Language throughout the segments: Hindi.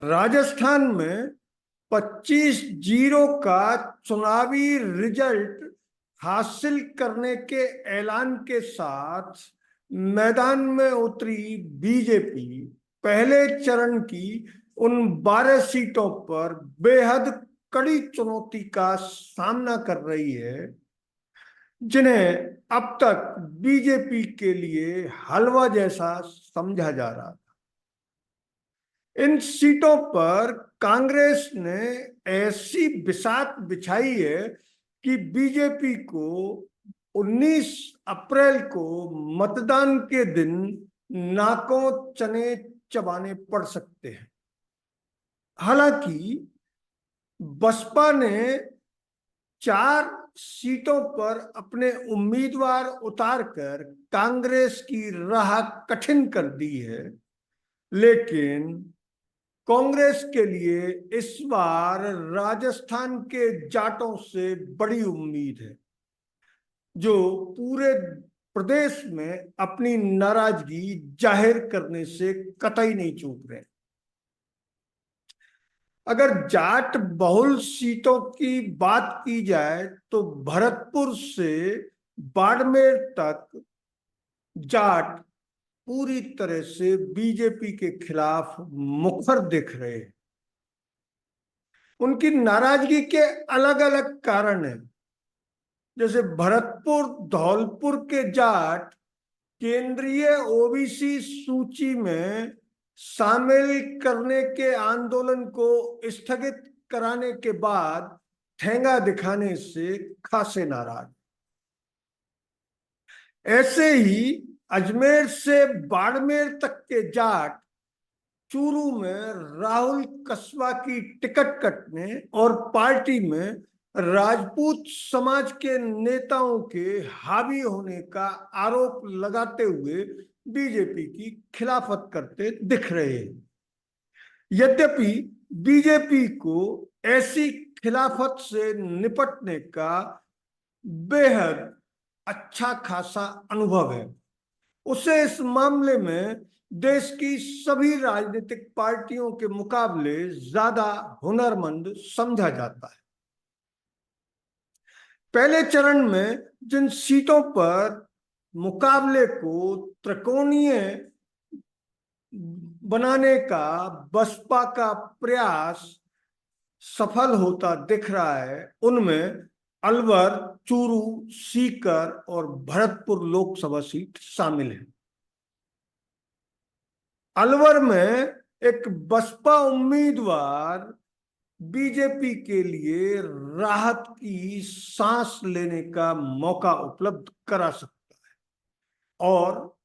राजस्थान में 25-0 का चुनावी रिजल्ट हासिल करने के ऐलान के साथ मैदान में उतरी बीजेपी पहले चरण की उन 12 सीटों पर बेहद कड़ी चुनौती का सामना कर रही है, जिन्हें अब तक बीजेपी के लिए हलवा जैसा समझा जा रहा था। इन सीटों पर कांग्रेस ने ऐसी बिसात बिछाई है कि बीजेपी को 19 अप्रैल को मतदान के दिन नाकों चने चबाने पड़ सकते हैं। हालांकि बसपा ने 4 सीटों पर अपने उम्मीदवार उतारकर कांग्रेस की राह कठिन कर दी है, लेकिन कांग्रेस के लिए इस बार राजस्थान के जाटों से बड़ी उम्मीद है, जो पूरे प्रदेश में अपनी नाराजगी जाहिर करने से कतई नहीं चूक रहे। अगर जाट बहुल सीटों की बात की जाए तो भरतपुर से बाड़मेर तक जाट पूरी तरह से बीजेपी के खिलाफ मुखर दिख रहे हैं। उनकी नाराजगी के अलग अलग कारण हैं। जैसे भरतपुर धौलपुर के जाट केंद्रीय ओबीसी सूची में शामिल करने के आंदोलन को स्थगित कराने के बाद ठेंगा दिखाने से खासे नाराज। ऐसे ही अजमेर से बाड़मेर तक के जाट चूरू में राहुल कस्बा की टिकट कटने और पार्टी में राजपूत समाज के नेताओं के हावी होने का आरोप लगाते हुए बीजेपी की खिलाफत करते दिख रहे हैं। यद्यपि बीजेपी को ऐसी खिलाफत से निपटने का बेहद अच्छा खासा अनुभव है। उसे इस मामले में देश की सभी राजनीतिक पार्टियों के मुकाबले ज्यादा हुनरमंद समझा जाता है। पहले चरण में जिन सीटों पर मुकाबले को त्रिकोणीय बनाने का बसपा का प्रयास सफल होता दिख रहा है, उनमें अलवर, चूरू, सीकर और भरतपुर लोकसभा सीट शामिल है। अलवर में एक बसपा उम्मीदवार बीजेपी के लिए राहत की सांस लेने का मौका उपलब्ध करा सकता है, और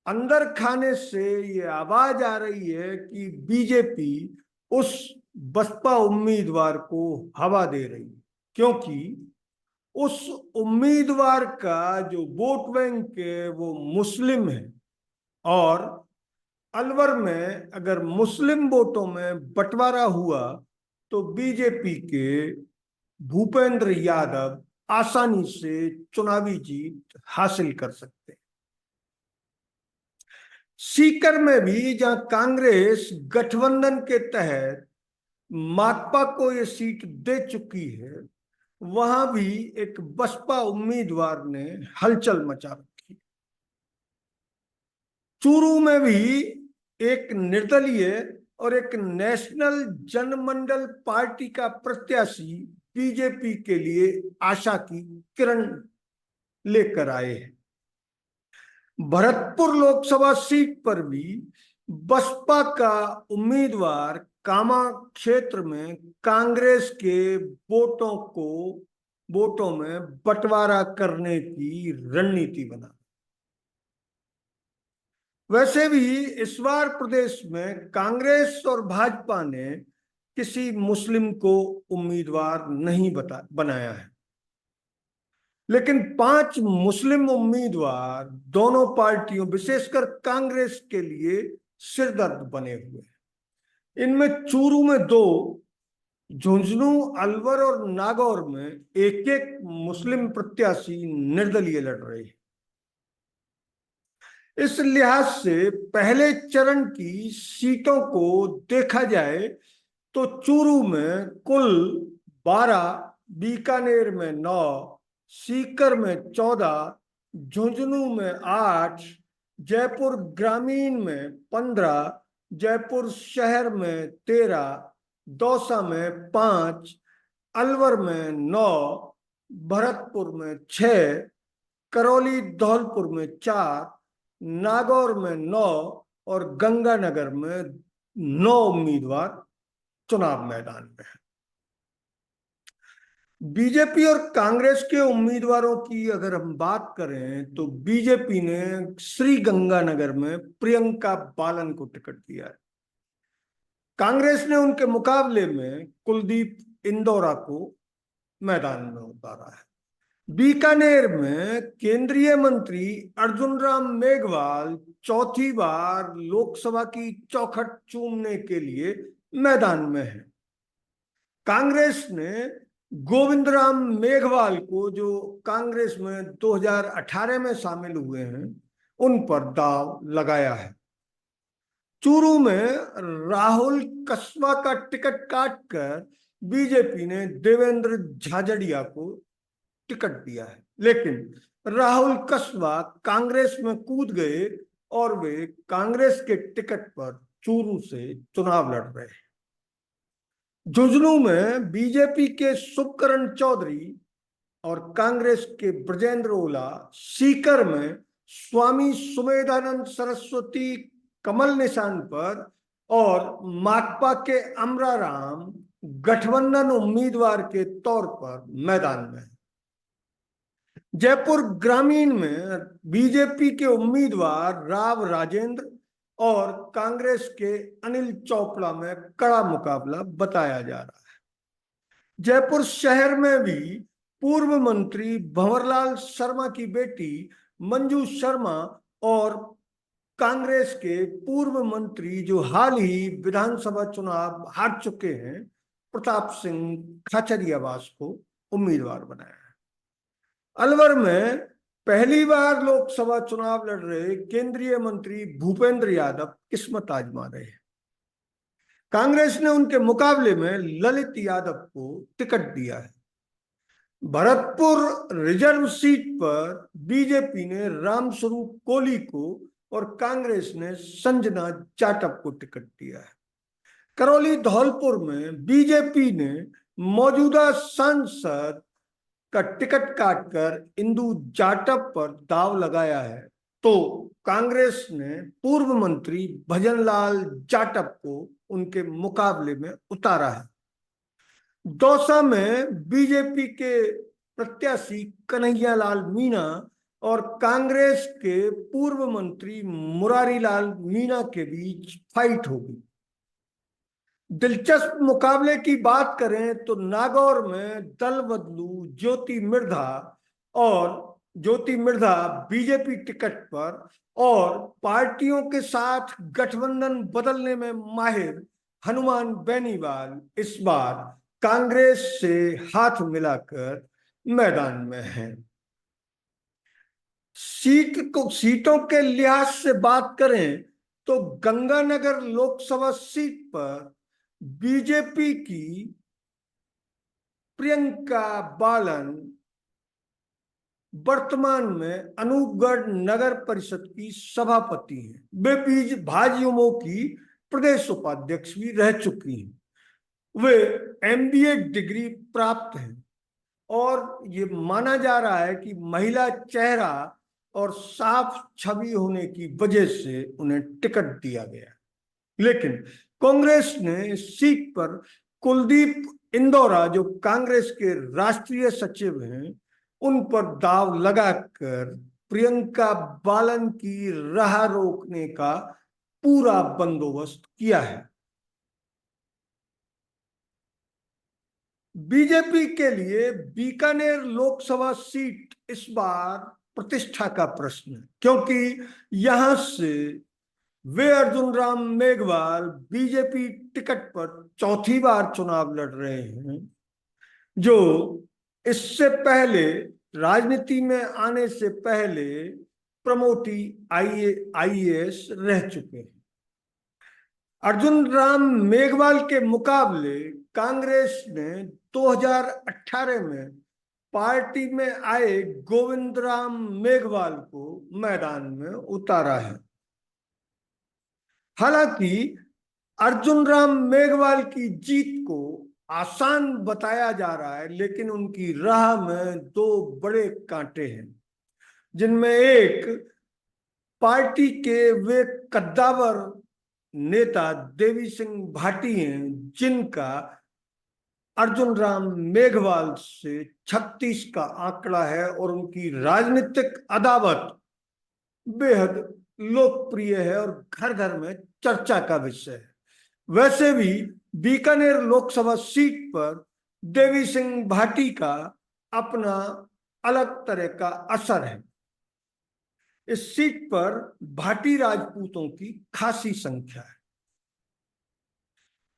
अंदर खाने से ये आवाज आ रही है कि बीजेपी उस बसपा उम्मीदवार को हवा दे रही है, क्योंकि उस उम्मीदवार का जो वोट बैंक है वो मुस्लिम है, और अलवर में अगर मुस्लिम वोटों में बंटवारा हुआ तो बीजेपी के भूपेंद्र यादव आसानी से चुनावी जीत हासिल कर सकते हैं। सीकर में भी जहां कांग्रेस गठबंधन के तहत माकपा को यह सीट दे चुकी है, वहां भी एक बसपा उम्मीदवार ने हलचल मचा रखी। चूरू में भी एक निर्दलीय और एक नेशनल जनमंडल पार्टी का प्रत्याशी बीजेपी के लिए आशा की किरण लेकर आए हैं। भरतपुर लोकसभा सीट पर भी बसपा का उम्मीदवार कामा क्षेत्र में कांग्रेस के वोटों में बंटवारा करने की रणनीति बना। वैसे भी इस बार प्रदेश में कांग्रेस और भाजपा ने किसी मुस्लिम को उम्मीदवार नहीं बनाया है, लेकिन 5 मुस्लिम उम्मीदवार दोनों पार्टियों विशेषकर कांग्रेस के लिए सिरदर्द बने हुए हैं। इनमें चूरू में 2, झुंझुनू, अलवर और नागौर में एक मुस्लिम प्रत्याशी निर्दलीय लड़ रहे हैं। इस लिहाज से पहले चरण की सीटों को देखा जाए तो चूरू में कुल 12, बीकानेर में 9, सीकर में 14, झुंझुनू में 8, जयपुर ग्रामीण में 15, जयपुर शहर में 13, दौसा में 5, अलवर में 9, भरतपुर में 6, करौली धौलपुर में 4, नागौर में 9 और गंगानगर में 9 उम्मीदवार चुनाव मैदान में है। बीजेपी और कांग्रेस के उम्मीदवारों की अगर हम बात करें तो बीजेपी ने श्री गंगानगर में प्रियंका बालन को टिकट दिया है। कांग्रेस ने उनके मुकाबले में कुलदीप इंदौरा को मैदान में उतारा है। बीकानेर में केंद्रीय मंत्री अर्जुन राम मेघवाल चौथी बार लोकसभा की चौखट चूमने के लिए मैदान में है। कांग्रेस ने गोविंद राम मेघवाल को, जो कांग्रेस में 2018 में शामिल हुए हैं, उन पर दांव लगाया है। चूरू में राहुल कस्बा का टिकट काटकर बीजेपी ने देवेंद्र झाझड़िया को टिकट दिया है, लेकिन राहुल कस्बा कांग्रेस में कूद गए और वे कांग्रेस के टिकट पर चूरू से चुनाव लड़ रहे हैं। झुंझुनू में बीजेपी के शुभकरण चौधरी और कांग्रेस के ब्रजेंद्र ओला, सीकर में स्वामी सुमेधानंद सरस्वती कमल निशान पर और माकपा के अमराराम गठबंधन उम्मीदवार के तौर पर मैदान में है। जयपुर ग्रामीण में बीजेपी के उम्मीदवार राव राजेंद्र और कांग्रेस के अनिल चोपड़ा में कड़ा मुकाबला बताया जा रहा है। जयपुर शहर में भी पूर्व मंत्री भंवरलाल शर्मा की बेटी मंजू शर्मा और कांग्रेस के पूर्व मंत्री जो हाल ही विधानसभा चुनाव हार चुके हैं, प्रताप सिंह खाचरियावास को उम्मीदवार बनाया है। अलवर में पहली बार लोकसभा चुनाव लड़ रहे केंद्रीय मंत्री भूपेंद्र यादव किस्मत आजमा रहे हैं। कांग्रेस ने उनके मुकाबले में ललित यादव को टिकट दिया है। भरतपुर रिजर्व सीट पर बीजेपी ने रामस्वरूप कोली को और कांग्रेस ने संजना जाटव को टिकट दिया है। करौली धौलपुर में बीजेपी ने मौजूदा सांसद का टिकट काटकर इंदु जाटव पर दाव लगाया है, तो कांग्रेस ने पूर्व मंत्री भजनलाल जाटव को उनके मुकाबले में उतारा है। दौसा में बीजेपी के प्रत्याशी कन्हैयालाल मीणा और कांग्रेस के पूर्व मंत्री मुरारीलाल मीणा के बीच फाइट होगी। दिलचस्प मुकाबले की बात करें तो नागौर में दल बदलू ज्योति मिर्धा बीजेपी टिकट पर और पार्टियों के साथ गठबंधन बदलने में माहिर हनुमान बेनीवाल इस बार कांग्रेस से हाथ मिलाकर मैदान में हैं। सीटों के लिहाज से बात करें तो गंगानगर लोकसभा सीट पर बीजेपी की प्रियंका बालन वर्तमान में अनूपगढ़ नगर परिषद की सभापति हैं। वे भाजयुमो की प्रदेश उपाध्यक्ष भी रह चुकी हैं। वे एमबीए डिग्री प्राप्त हैं और ये माना जा रहा है कि महिला चेहरा और साफ छवि होने की वजह से उन्हें टिकट दिया गया। लेकिन कांग्रेस ने सीट पर कुलदीप इंदौरा, जो कांग्रेस के राष्ट्रीय सचिव हैं, उन पर दाव लगाकर प्रियंका बालन की राह रोकने का पूरा बंदोबस्त किया है। बीजेपी के लिए बीकानेर लोकसभा सीट इस बार प्रतिष्ठा का प्रश्न है, क्योंकि यहां से वे अर्जुन राम मेघवाल बीजेपी टिकट पर चौथी बार चुनाव लड़ रहे हैं, जो इससे पहले राजनीति में आने से पहले प्रमोटी आईएएस रह चुके हैं। अर्जुन राम मेघवाल के मुकाबले कांग्रेस ने 2018 में पार्टी में आए गोविंद राम मेघवाल को मैदान में उतारा है। हालांकि अर्जुन राम मेघवाल की जीत को आसान बताया जा रहा है, लेकिन उनकी राह में दो बड़े कांटे हैं, जिनमें एक पार्टी के वे कद्दावर नेता देवी सिंह भाटी हैं, जिनका अर्जुन राम मेघवाल से 36 का आंकड़ा है और उनकी राजनीतिक अदावत बेहद लोकप्रिय है और घर घर में चर्चा का विषय है। वैसे भी बीकानेर लोकसभा सीट पर देवी सिंह भाटी का अपना अलग तरह का असर है। इस सीट पर भाटी राजपूतों की खासी संख्या है।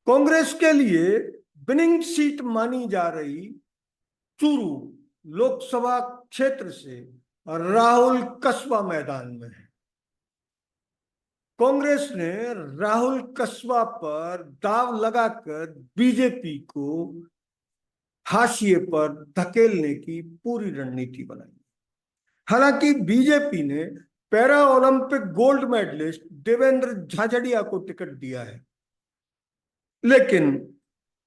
कांग्रेस के लिए विनिंग सीट मानी जा रही चूरू लोकसभा क्षेत्र से राहुल कस्बा मैदान में है। कांग्रेस ने राहुल कस्बा पर दांव लगाकर बीजेपी को हाशिए पर धकेलने की पूरी रणनीति बनाई। हालांकि बीजेपी ने para Olympic gold medalist Devendra Jhajharia को टिकट दिया है, लेकिन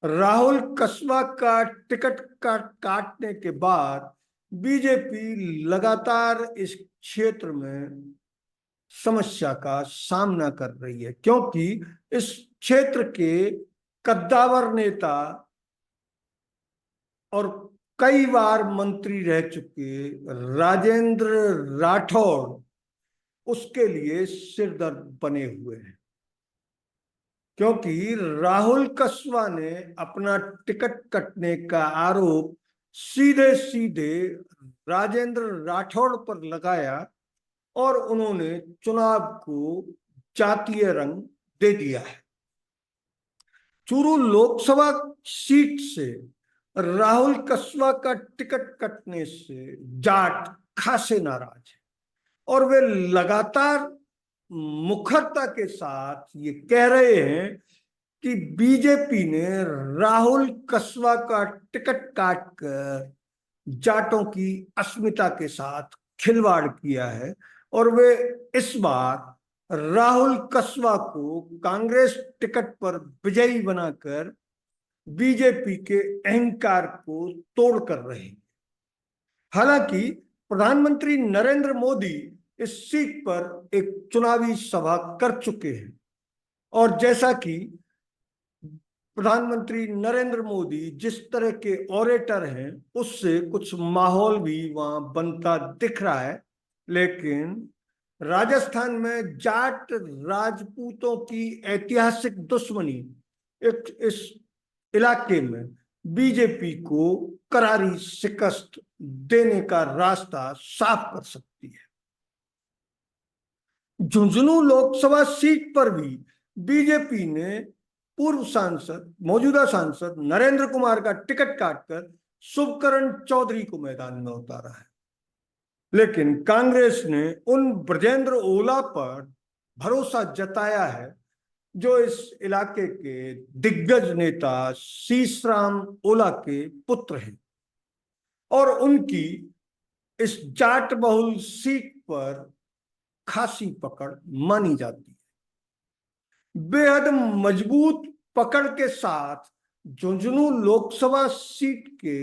राहुल कस्बा का टिकट काटने के बाद बीजेपी लगातार इस क्षेत्र में समस्या का सामना कर रही है, क्योंकि इस क्षेत्र के कद्दावर नेता और कई बार मंत्री रह चुके राजेंद्र राठौड़ उसके लिए सिरदर्द बने हुए हैं, क्योंकि राहुल कस्बा ने अपना टिकट कटने का आरोप सीधे सीधे राजेंद्र राठौड़ पर लगाया और उन्होंने चुनाव को जातीय रंग दे दिया है। चूरू लोकसभा सीट से राहुल कस्बा का टिकट कटने से जाट खासे नाराज है और वे लगातार मुखरता के साथ ये कह रहे हैं कि बीजेपी ने राहुल कस्बा का टिकट काटकर जाटों की अस्मिता के साथ खिलवाड़ किया है और वे इस बार राहुल कस्बा को कांग्रेस टिकट पर विजयी बनाकर बीजेपी के अहंकार को तोड़ कर रहे हैं। हालांकि प्रधानमंत्री नरेंद्र मोदी इस सीट पर एक चुनावी सभा कर चुके हैं और जैसा कि प्रधानमंत्री नरेंद्र मोदी जिस तरह के ऑरेटर हैं, उससे कुछ माहौल भी वहां बनता दिख रहा है, लेकिन राजस्थान में जाट राजपूतों की ऐतिहासिक दुश्मनी इस इलाके में बीजेपी को करारी शिकस्त देने का रास्ता साफ कर सकती है। झुंझुनू लोकसभा सीट पर भी बीजेपी ने मौजूदा सांसद नरेंद्र कुमार का टिकट काटकर शुभकरण चौधरी को मैदान में उतारा है, लेकिन कांग्रेस ने उन ब्रजेंद्र ओला पर भरोसा जताया है जो इस इलाके के दिग्गज नेता शीशराम ओला के पुत्र हैं और उनकी इस जाट बहुल सीट पर खासी पकड़ मानी जाती है। बेहद मजबूत पकड़ के साथ झुंझुनू लोकसभा सीट के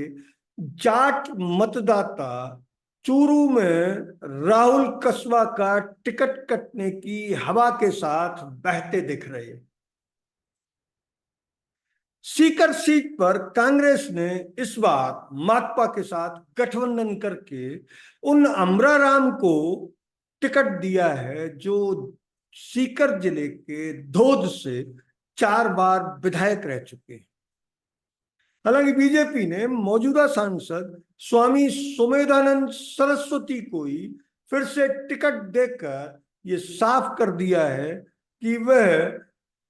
जाट मतदाता चूरू में राहुल कस्बा का टिकट कटने की हवा के साथ बहते दिख रहे हैं। सीकर सीट पर कांग्रेस ने इस बार माकपा के साथ गठबंधन करके उन अमराराम को टिकट दिया है जो सीकर जिले के धोद से 4 बार विधायक रह चुके हैं। हालांकि बीजेपी ने मौजूदा सांसद स्वामी सुमेधानंद सरस्वती को ही फिर से टिकट देकर ये साफ कर दिया है कि वह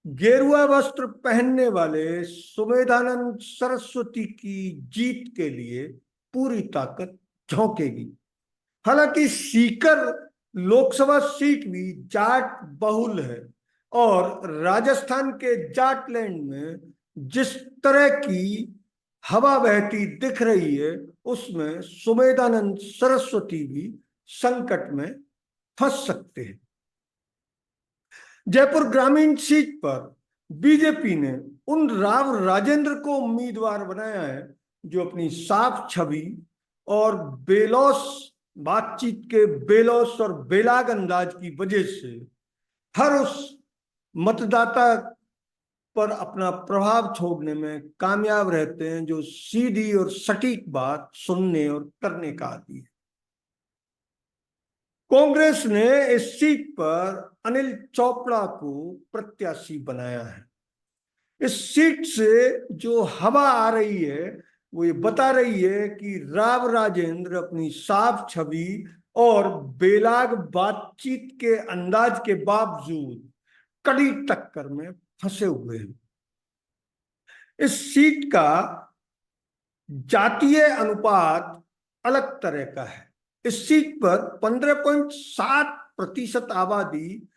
गेरुआ वस्त्र पहनने वाले सुमेधानंद सरस्वती की जीत के लिए पूरी ताकत झोंकेगी। हालांकि सीकर लोकसभा सीट भी जाट बहुल है और राजस्थान के जाटलैंड में जिस तरह की हवा बहती दिख रही है उसमें सुमेधानंद सरस्वती भी संकट में फंस सकते हैं। जयपुर ग्रामीण सीट पर बीजेपी ने उन राव राजेंद्र को उम्मीदवार बनाया है जो अपनी साफ छवि और बेलौस बातचीत के बेलौस और बेलाग अंदाज की वजह से हर उस मतदाता पर अपना प्रभाव छोड़ने में कामयाब रहते हैं जो सीधी और सटीक बात सुनने और करने का आदी है। कांग्रेस ने इस सीट पर अनिल चोपड़ा को प्रत्याशी बनाया है। इस सीट से जो हवा आ रही है वो ये बता रही है कि राव राजेंद्र अपनी साफ छवि और बेलाग बातचीत के अंदाज के बावजूद कड़ी टक्कर में फंसे हुए हैं। इस सीट का जातीय अनुपात अलग तरह का है। इस सीट पर 15.7% आबादी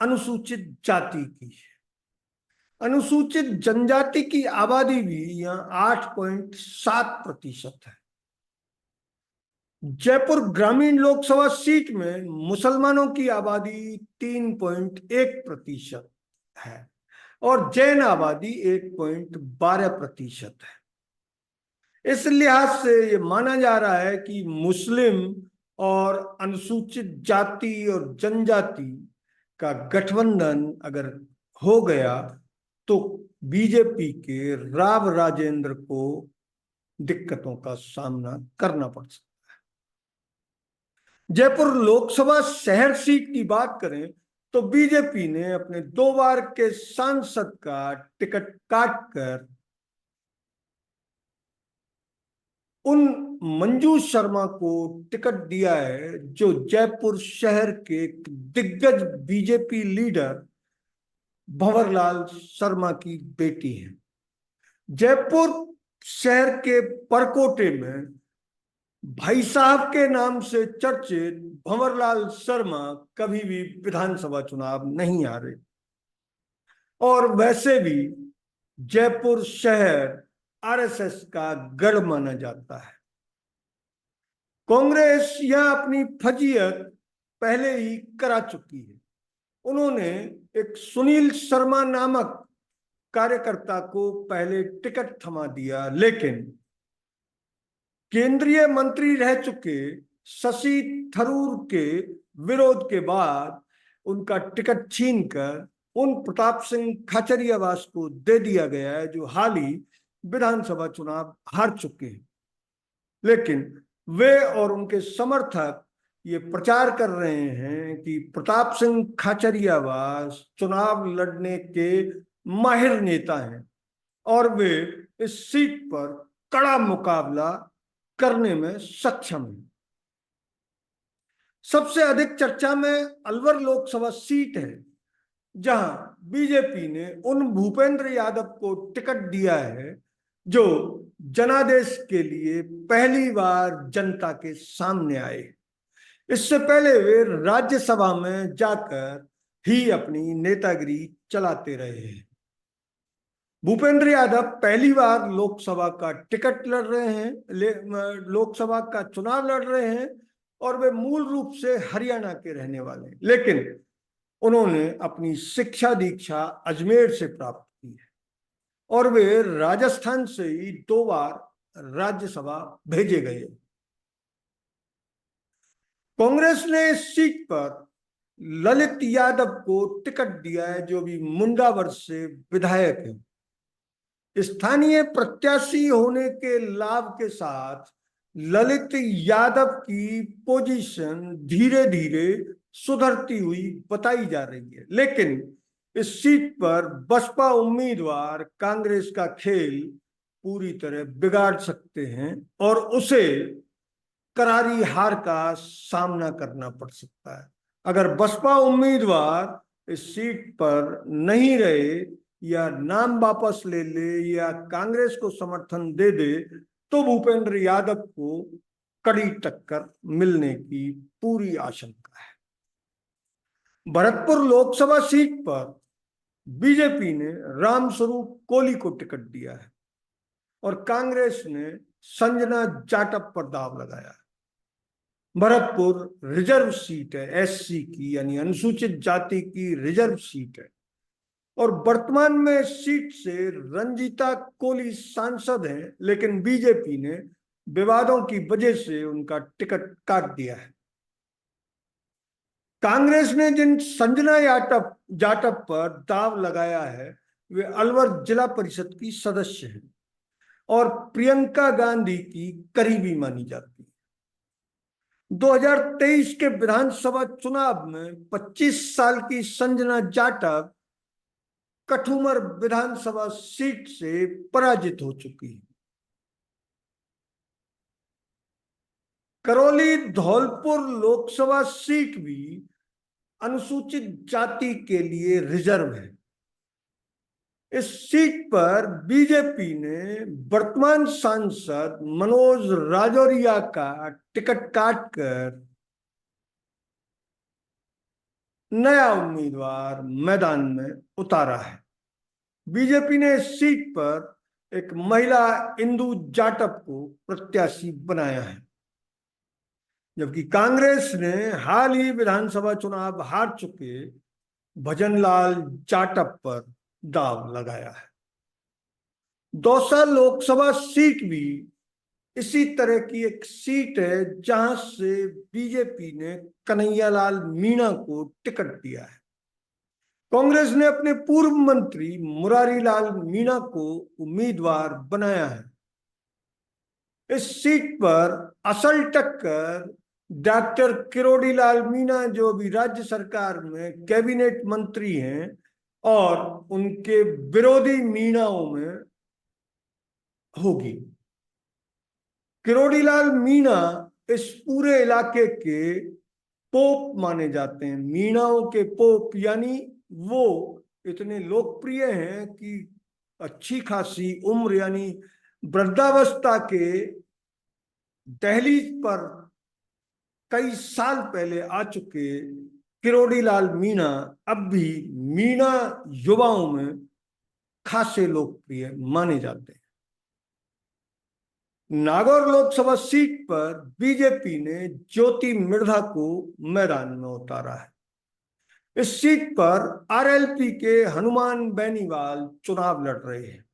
अनुसूचित जाति की है। अनुसूचित जनजाति की आबादी भी यहाँ 8.7% है। जयपुर ग्रामीण लोकसभा सीट में मुसलमानों की आबादी 3.1% है और जैन आबादी 1.12% है। इस लिहाज से ये माना जा रहा है कि मुस्लिम और अनुसूचित जाति और जनजाति का गठबंधन अगर हो गया तो बीजेपी के राव राजेंद्र को दिक्कतों का सामना करना पड़ सकता है। जयपुर लोकसभा शहर सीट की बात करें तो बीजेपी ने अपने 2 बार के सांसद का टिकट काटकर उन मंजू शर्मा को टिकट दिया है जो जयपुर शहर के दिग्गज बीजेपी लीडर भंवरलाल शर्मा की बेटी है। जयपुर शहर के परकोटे में भाई साहब के नाम से चर्चित भंवरलाल शर्मा कभी भी विधानसभा चुनाव नहीं हारे और वैसे भी जयपुर शहर आरएसएस का गढ़ माना जाता है। कांग्रेस यह अपनी फजीयत पहले ही करा चुकी है। उन्होंने एक सुनील शर्मा नामक कार्यकर्ता को पहले टिकट थमा दिया, लेकिन केंद्रीय मंत्री रह चुके शशि थरूर के विरोध के बाद उनका टिकट छीनकर उन प्रताप सिंह खाचरियावास को दे दिया गया है जो हाल ही विधानसभा चुनाव हार चुके हैं। लेकिन वे और उनके समर्थक ये प्रचार कर रहे हैं कि प्रताप सिंह खाचरियावास चुनाव लड़ने के माहिर नेता हैं और वे इस सीट पर कड़ा मुकाबला करने में सक्षम हैं। सबसे अधिक चर्चा में अलवर लोकसभा सीट है जहां बीजेपी ने उन भूपेंद्र यादव को टिकट दिया है जो जनादेश के लिए पहली बार जनता के सामने आए। इससे पहले वे राज्यसभा में जाकर ही अपनी नेतागिरी चलाते रहे हैं। भूपेंद्र यादव पहली बार लोकसभा का टिकट लड़ रहे हैं, लोकसभा का चुनाव लड़ रहे हैं और वे मूल रूप से हरियाणा के रहने वाले हैं, लेकिन उन्होंने अपनी शिक्षा दीक्षा अजमेर से प्राप्त की है और वे राजस्थान से ही 2 बार राज्यसभा भेजे गए। कांग्रेस ने इस सीट पर ललित यादव को टिकट दिया है जो भी मुंडावर से विधायक है। स्थानीय प्रत्याशी होने के लाभ के साथ ललित यादव की पोजीशन धीरे धीरे सुधरती हुई बताई जा रही है, लेकिन इस सीट पर बसपा उम्मीदवार कांग्रेस का खेल पूरी तरह बिगाड़ सकते हैं और उसे करारी हार का सामना करना पड़ सकता है। अगर बसपा उम्मीदवार इस सीट पर नहीं रहे या नाम वापस ले ले या कांग्रेस को समर्थन दे दे तो भूपेंद्र यादव को कड़ी टक्कर मिलने की पूरी आशंका है। भरतपुर लोकसभा सीट पर बीजेपी ने रामस्वरूप कोली को टिकट दिया है और कांग्रेस ने संजना जाटव पर दाव लगाया। भरतपुर रिजर्व सीट है, एससी की, यानी अनुसूचित जाति की रिजर्व सीट है और वर्तमान में इस सीट से रंजीता कोली सांसद हैं, लेकिन बीजेपी ने विवादों की वजह से उनका टिकट काट दिया है। कांग्रेस ने जिन संजना जाटव पर दाव लगाया है वे अलवर जिला परिषद की सदस्य हैं और प्रियंका गांधी की करीबी मानी जाती है। 2023 के विधानसभा चुनाव में 25 साल की संजना जाटव कठुमर विधानसभा सीट से पराजित हो चुकी है। करौली धौलपुर लोकसभा सीट भी अनुसूचित जाति के लिए रिजर्व है। इस सीट पर बीजेपी ने वर्तमान सांसद मनोज राजौरिया का टिकट काटकर नया उम्मीदवार मैदान में उतारा है। बीजेपी ने इस सीट पर एक महिला इंदु जाटव को प्रत्याशी बनाया है, जबकि कांग्रेस ने हाल ही विधानसभा चुनाव हार चुके भजनलाल जाटव पर दाव लगाया है। दौसा लोकसभा सीट भी इसी तरह की एक सीट है जहां से बीजेपी ने कन्हैयालाल मीणा को टिकट दिया है। कांग्रेस ने अपने पूर्व मंत्री मुरारीलाल मीणा को उम्मीदवार बनाया है। इस सीट पर असल टक्कर डॉक्टर किरोड़ीलाल मीणा, जो अभी राज्य सरकार में कैबिनेट मंत्री हैं, और उनके विरोधी मीणाओं में होगी। किरोड़ीलाल मीणा इस पूरे इलाके के पोप माने जाते हैं। मीणाओं के पोप, यानी वो इतने लोकप्रिय हैं कि अच्छी खासी उम्र यानी वृद्धावस्था के दहलीज पर कई साल पहले आ चुके किरोड़ीलाल मीणा अब भी मीणा युवाओं में खासे लोकप्रिय माने जाते हैं। नागौर लोकसभा सीट पर बीजेपी ने ज्योति मिर्धा को मैदान में उतारा है। इस सीट पर आरएलपी के हनुमान बेनीवाल चुनाव लड़ रहे हैं।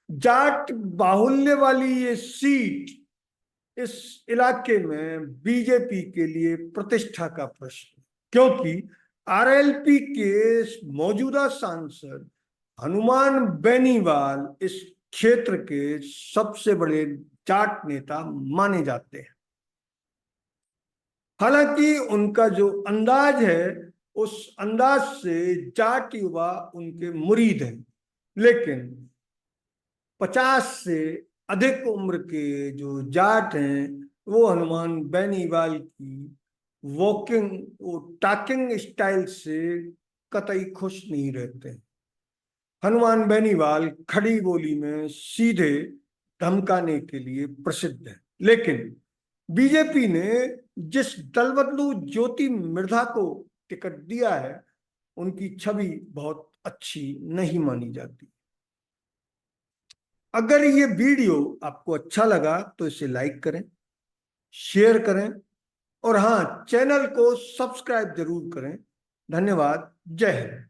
जाट बाहुल्य वाली ये सीट इस इलाके में बीजेपी के लिए प्रतिष्ठा का प्रश्न, क्योंकि आरएलपी के मौजूदा सांसद हनुमान बेनीवाल इस क्षेत्र के सबसे बड़े जाट नेता माने जाते हैं। हालांकि उनका जो अंदाज है उस अंदाज से जाट युवा उनके मुरीद हैं, लेकिन 50 से अधिक उम्र के जो जाट हैं वो हनुमान बेनीवाल की टॉकिंग स्टाइल से कतई खुश नहीं रहते। हनुमान बेनीवाल खड़ी बोली में सीधे धमकाने के लिए प्रसिद्ध है, लेकिन बीजेपी ने जिस दलबदलू ज्योति मिर्धा को टिकट दिया है उनकी छवि बहुत अच्छी नहीं मानी जाती। अगर ये वीडियो आपको अच्छा लगा तो इसे लाइक करें, शेयर करें और हाँ, चैनल को सब्सक्राइब जरूर करें। धन्यवाद। जय हिंद।